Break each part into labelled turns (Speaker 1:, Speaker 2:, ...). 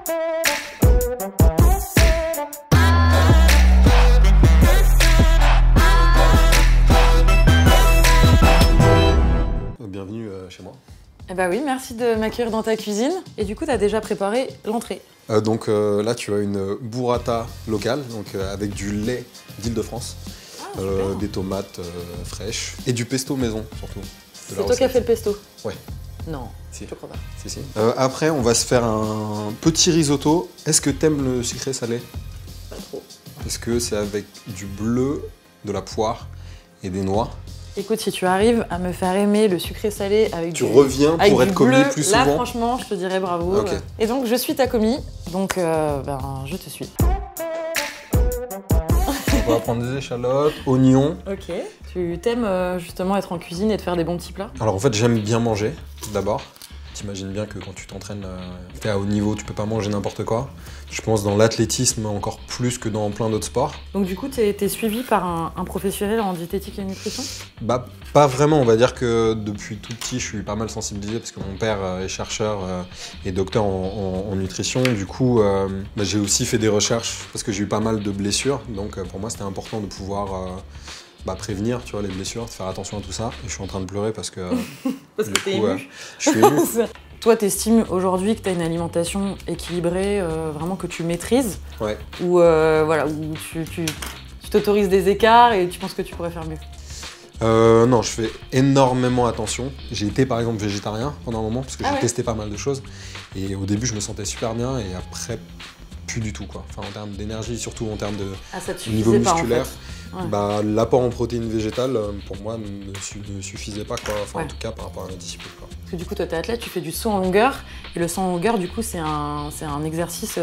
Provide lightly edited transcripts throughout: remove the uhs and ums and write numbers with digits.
Speaker 1: Bienvenue chez moi.
Speaker 2: Eh bah oui, merci de m'accueillir dans ta cuisine. Et du coup, tu as déjà préparé l'entrée.
Speaker 1: Là, tu as une burrata locale, avec du lait d'Île-de-France, des tomates fraîches et du pesto maison surtout.
Speaker 2: C'est toi qui as fait le pesto?
Speaker 1: Ouais.
Speaker 2: Non,
Speaker 1: si.
Speaker 2: je crois pas.
Speaker 1: Si. Après, on va se faire un petit risotto. Est-ce que t'aimes le sucré salé?
Speaker 2: Pas trop.
Speaker 1: Parce que c'est avec du bleu, de la poire et des noix.
Speaker 2: Écoute, si tu arrives à me faire aimer le sucré salé avec
Speaker 1: tu reviens pour être commis plus souvent.
Speaker 2: Là, franchement, je te dirais bravo.
Speaker 1: Okay.
Speaker 2: Et donc, je suis ta commis, donc je te suis.
Speaker 1: On va prendre des échalotes, oignons.
Speaker 2: Ok. Tu t'aimes justement être en cuisine et te faire des bons petits plats?
Speaker 1: Alors en fait, j'aime bien manger, d'abord. T'imagines bien que quand tu t'entraînes, t'es à haut niveau, tu peux pas manger n'importe quoi. Je pense dans l'athlétisme encore plus que dans plein d'autres sports.
Speaker 2: Donc du coup, t'es suivi par un professionnel en diététique et nutrition?
Speaker 1: Bah pas vraiment, on va dire que depuis tout petit, je suis pas mal sensibilisé parce que mon père est chercheur et docteur en nutrition. Du coup, j'ai aussi fait des recherches parce que j'ai eu pas mal de blessures. Donc pour moi, c'était important de pouvoir prévenir, tu vois, les blessures, de faire attention à tout ça. Et je suis en train de pleurer parce que
Speaker 2: parce que t'es ému.
Speaker 1: Je suis ému.
Speaker 2: Toi, t'estimes aujourd'hui que tu as une alimentation équilibrée, vraiment que tu maîtrises?
Speaker 1: Ouais.
Speaker 2: Ou voilà, où tu t'autorises des écarts et tu penses que tu pourrais faire mieux?
Speaker 1: Non, je fais énormément attention. J'ai été par exemple végétarien pendant un moment parce que j'ai testé pas mal de choses. Et au début, je me sentais super bien et après, plus du tout quoi. Enfin, en termes d'énergie, surtout en termes de niveau musculaire.
Speaker 2: En fait. Ouais.
Speaker 1: L'apport en protéines végétales, pour moi, ne suffisait pas quoi. Enfin, en tout cas, par rapport à la discipline quoi.
Speaker 2: Parce que du coup, toi, t'es athlète, tu fais du saut en longueur. Et le saut en longueur, du coup, c'est un exercice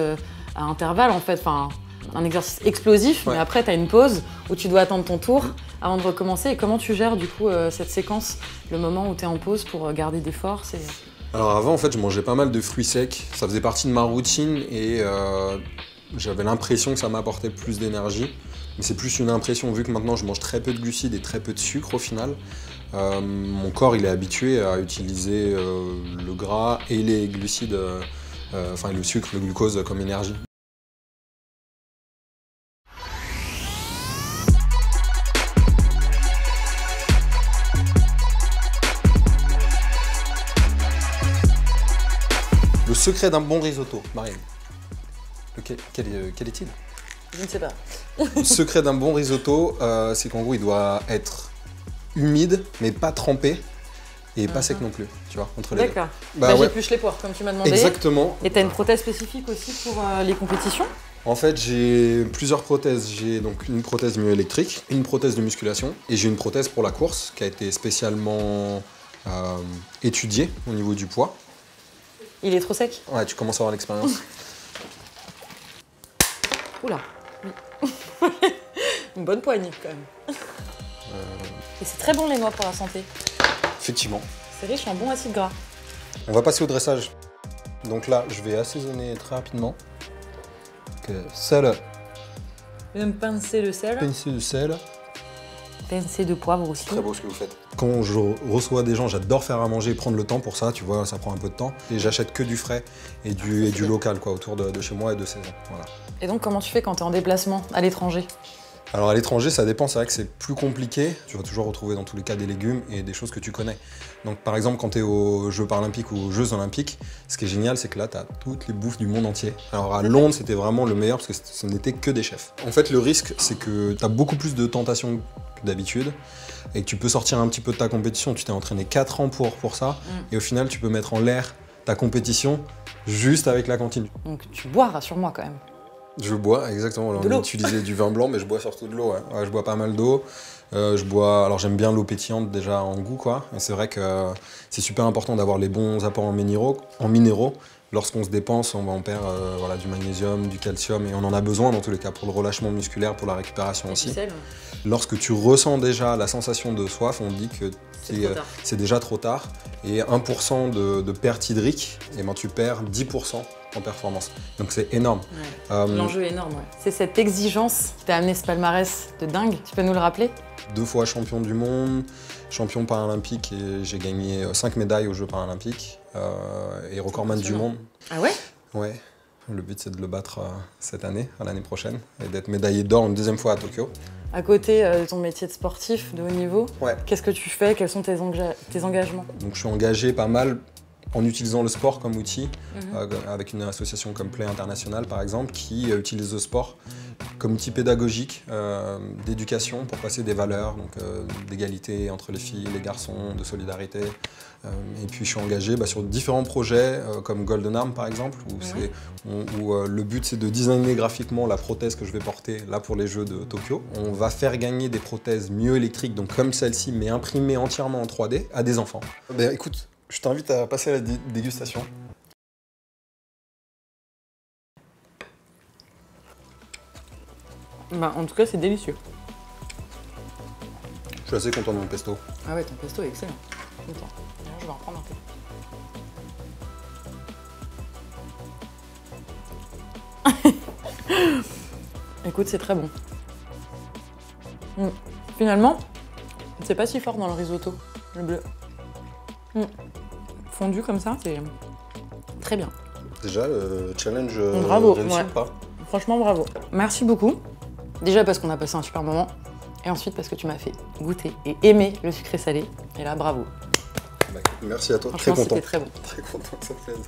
Speaker 2: à intervalles en fait. Enfin, un exercice explosif, mais après, t'as une pause où tu dois attendre ton tour avant de recommencer. Et comment tu gères du coup cette séquence, le moment où t'es en pause pour garder des forces
Speaker 1: Alors avant, en fait, je mangeais pas mal de fruits secs. Ça faisait partie de ma routine et j'avais l'impression que ça m'apportait plus d'énergie. Mais c'est plus une impression, vu que maintenant je mange très peu de glucides et très peu de sucre au final. Mon corps, il est habitué à utiliser le gras et les glucides, le sucre, le glucose comme énergie. Le secret d'un bon risotto, Marine. Quel est-il?
Speaker 2: Je ne sais pas.
Speaker 1: Le secret d'un bon risotto, c'est qu'en gros, il doit être humide, mais pas trempé, et pas sec non plus, tu vois, entre les deux.
Speaker 2: D'accord. J'épluche les poires, comme tu m'as demandé.
Speaker 1: Exactement.
Speaker 2: Et tu as une prothèse spécifique aussi pour les compétitions?
Speaker 1: En fait, j'ai plusieurs prothèses. J'ai donc une prothèse myoélectrique, une prothèse de musculation, et j'ai une prothèse pour la course, qui a été spécialement étudiée au niveau du poids.
Speaker 2: Il est trop sec?
Speaker 1: Ouais, tu commences à avoir l'expérience.
Speaker 2: Oula. Une bonne poignée quand même. Et c'est très bon les noix pour la santé.
Speaker 1: Effectivement.
Speaker 2: C'est riche en bons acides gras.
Speaker 1: On va passer au dressage. Donc là, je vais assaisonner très rapidement. Sel.
Speaker 2: Même pincer le sel.
Speaker 1: Pincer de sel.
Speaker 2: Pincée de poivre aussi.
Speaker 1: Très beau ce que vous faites. Quand je reçois des gens, j'adore faire à manger et prendre le temps pour ça, tu vois, ça prend un peu de temps. Et j'achète que du frais et du local quoi, autour de chez moi et de saison. Voilà.
Speaker 2: Et donc comment tu fais quand tu es en déplacement à l'étranger?
Speaker 1: Alors à l'étranger, ça dépend, c'est vrai que c'est plus compliqué. Tu vas toujours retrouver dans tous les cas des légumes et des choses que tu connais. Donc par exemple, quand tu es aux Jeux paralympiques ou aux Jeux olympiques, ce qui est génial, c'est que là, tu as toutes les bouffes du monde entier. Alors à Londres, c'était vraiment le meilleur parce que ce n'était que des chefs. En fait, le risque, c'est que tu as beaucoup plus de tentations que d'habitude et que tu peux sortir un petit peu de ta compétition. Tu t'es entraîné 4 ans pour ça et au final, tu peux mettre en l'air ta compétition juste avec la cantine.
Speaker 2: Donc tu bois, rassure-moi quand même.
Speaker 1: Je bois, exactement. Là, on a utilisé du vin blanc, mais je bois surtout de l'eau. Ouais. Ouais, je bois pas mal d'eau. Alors j'aime bien l'eau pétillante déjà en goût, quoi. Et c'est vrai que c'est super important d'avoir les bons apports en minéraux. Lorsqu'on se dépense, on perd du magnésium, du calcium, et on en a besoin dans tous les cas pour le relâchement musculaire, pour la récupération aussi. Lorsque tu ressens déjà la sensation de soif, on dit que c'est déjà trop tard. Et 1% de perte hydrique, et ben tu perds 10% en performance. Donc c'est énorme.
Speaker 2: Ouais. L'enjeu est énorme, ouais. C'est cette exigence qui t'a amené ce palmarès de dingue. Tu peux nous le rappeler?
Speaker 1: 2 fois champion du monde, champion paralympique, et j'ai gagné 5 médailles aux Jeux paralympiques et recordman du monde.
Speaker 2: Ah ouais?
Speaker 1: Ouais. Le but, c'est de le battre cette année, à l'année prochaine, et d'être médaillé d'or une deuxième fois à Tokyo.
Speaker 2: À côté de ton métier de sportif de haut niveau, qu'est-ce que tu fais? Quels sont tes engagements?
Speaker 1: Donc, je suis engagé pas mal en utilisant le sport comme outil, avec une association comme Play International par exemple, qui utilise le sport comme outil pédagogique d'éducation pour passer des valeurs, donc d'égalité entre les filles et les garçons, de solidarité. Et puis je suis engagé sur différents projets comme Golden Arm par exemple, où le but c'est de designer graphiquement la prothèse que je vais porter là pour les Jeux de Tokyo. On va faire gagner des prothèses myoélectriques, donc comme celle-ci, mais imprimées entièrement en 3D à des enfants. Ben, écoute, je t'invite à passer à la dégustation.
Speaker 2: En tout cas, c'est délicieux.
Speaker 1: Je suis assez content de mon pesto.
Speaker 2: Ah ouais, ton pesto est excellent. Attends, je vais en prendre un peu. Écoute, c'est très bon. Finalement, c'est pas si fort dans le risotto, le bleu. Fondu comme ça, c'est très bien.
Speaker 1: Déjà, le challenge réussi ou pas?
Speaker 2: Franchement, bravo. Merci beaucoup. Déjà parce qu'on a passé un super moment, et ensuite parce que tu m'as fait goûter et aimer le sucré salé. Et là, bravo.
Speaker 1: Merci à toi,
Speaker 2: Franchement,
Speaker 1: très content.
Speaker 2: C'était très bon.
Speaker 1: Très content que ça te plaise.